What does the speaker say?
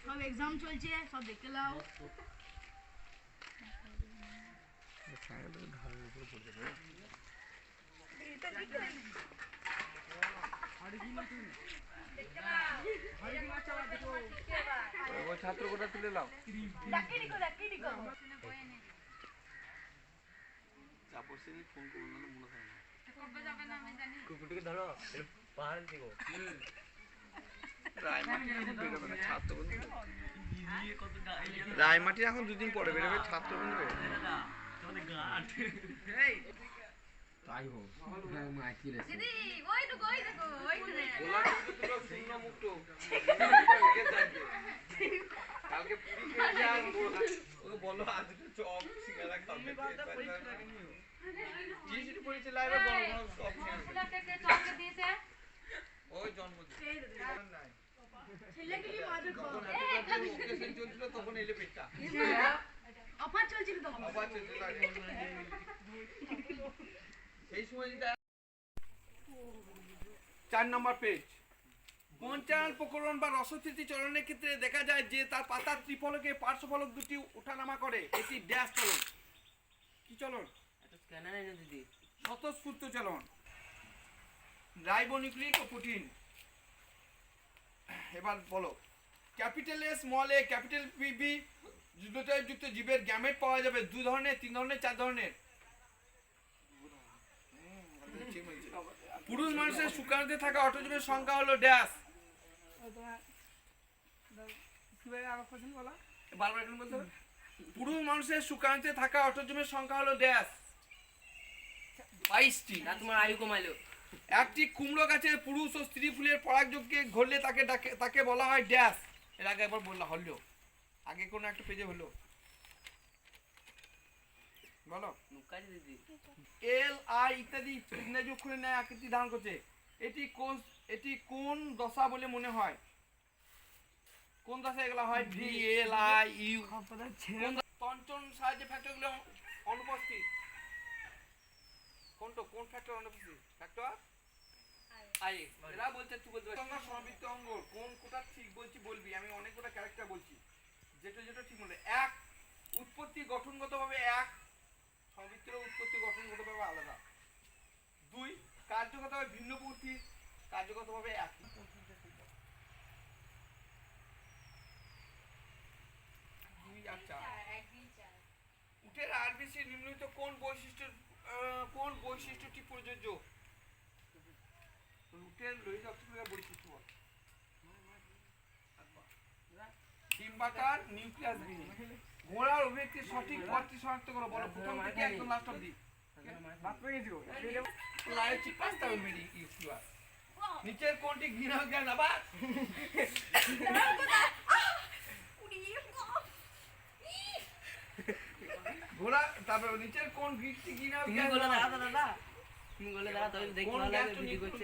সব এক্সাম চলছে, সব দেখে নাও। ছাত্র কোটা তুলে নাও। কুকুরটিকে ধরো, পাহাড় দিবো। রায়মাটি এখন দুদিন পরে বেরোবে, ছাত্র বেরোবে। তাই হোক, কালকে পুরি খেয়ে বলো আজ চপ সিঙ্গারা খাবে। পড়েছে লাইভে বড় বড় সব ওই জন্মদিন চলছিল তখন এলে পেটটা অফার চলছিল তখন। সেই সময় 4 নম্বর পেজ। পঞ্চায়ন প্রকরণ বা রসস্মৃতি চলনের ক্ষেত্রে দেখা যায় যে তার পাতার ত্রিফলকে পার্শ্বফলক দুটি ওঠানামা করে। এটি ড্যাশ চলন। কি চলন? স্বতঃস্ফূর্ত চলন। রাইবোনিউক্লিক ও প্রোটিন। এবার বলো, capital A small A capital B যুক্ত জীবের গ্যামেট পাওয়া যাবে 2 ধরনের, 3 ধরনের, 4 ধরনের। পুরুষ মানুষের শুক্রাণুতে থাকা অটোজোমের সংখ্যা হলো ড্যাশ। পুরুষ মানুষের শুক্রাণুতে থাকা অটোজোমের সংখ্যা হলো ড্যাশ 22টি। তোমার আয়ু কমাইলো। একটি কুমড়ো গাছের পুরুষ ও স্ত্রী ফুলের পরাগযোগকে ঘটলে তাকে বলা হয় ড্যাশ। এর আগে একবার বললা হলো, আগে কোন একটা পেজে হলো, বলো। এল আই ইত্যাদি ইংরেজি অক্ষরের ন্যায় আকৃতি ধারণ করছে। এটি কোন দশা বলে মনে হয়? কোন দশা এগুলো হয়? V L I U. তঞ্চন সাহায্যে ফ্যাক্টরগুলো অনুপস্থিত। কোন ফ্যাক্টর অনুপস্থিত? Factor I. এরা বলছে তুই বলতে পারছিস সমবৃত্ত অঙ্গ কোন কোটা ঠিক বলছি বলবি। আমি অনেকগুলো ক্যারেক্টার বলছি, যেটা ঠিক বলে। 1 উৎপত্তি গঠনগতভাবে 1, সমবৃত্তের উৎপত্তি গঠনগতভাবে আলাদা। 2 কার্যগতভাবে ভিন্ন প্রকৃতি, কার্যগতভাবে একই। উটের আরবিসি নিম্নলিখিত কোন বৈশিষ্ট্যটি প্রযোজ্য? উটের লোহিত অক্সিজেনের বৈশিষ্ট্য বল। ডিম্বাকার, নিউক্লিয়াস বিহীন। ঘোড়ার অভিব্যক্তির সঠিক পথটি শনাক্ত করো। বলো প্রথম থেকে একদম লাস্ট অবধি। নিচের কোনটি গ্রিনহাউস গ্যাস? আবার ঘোড়া, তারপর নিচের কোন গ্রিনহাউস গ্যাস? দাদা তুমি বলে দাদা, তুমি দেখো,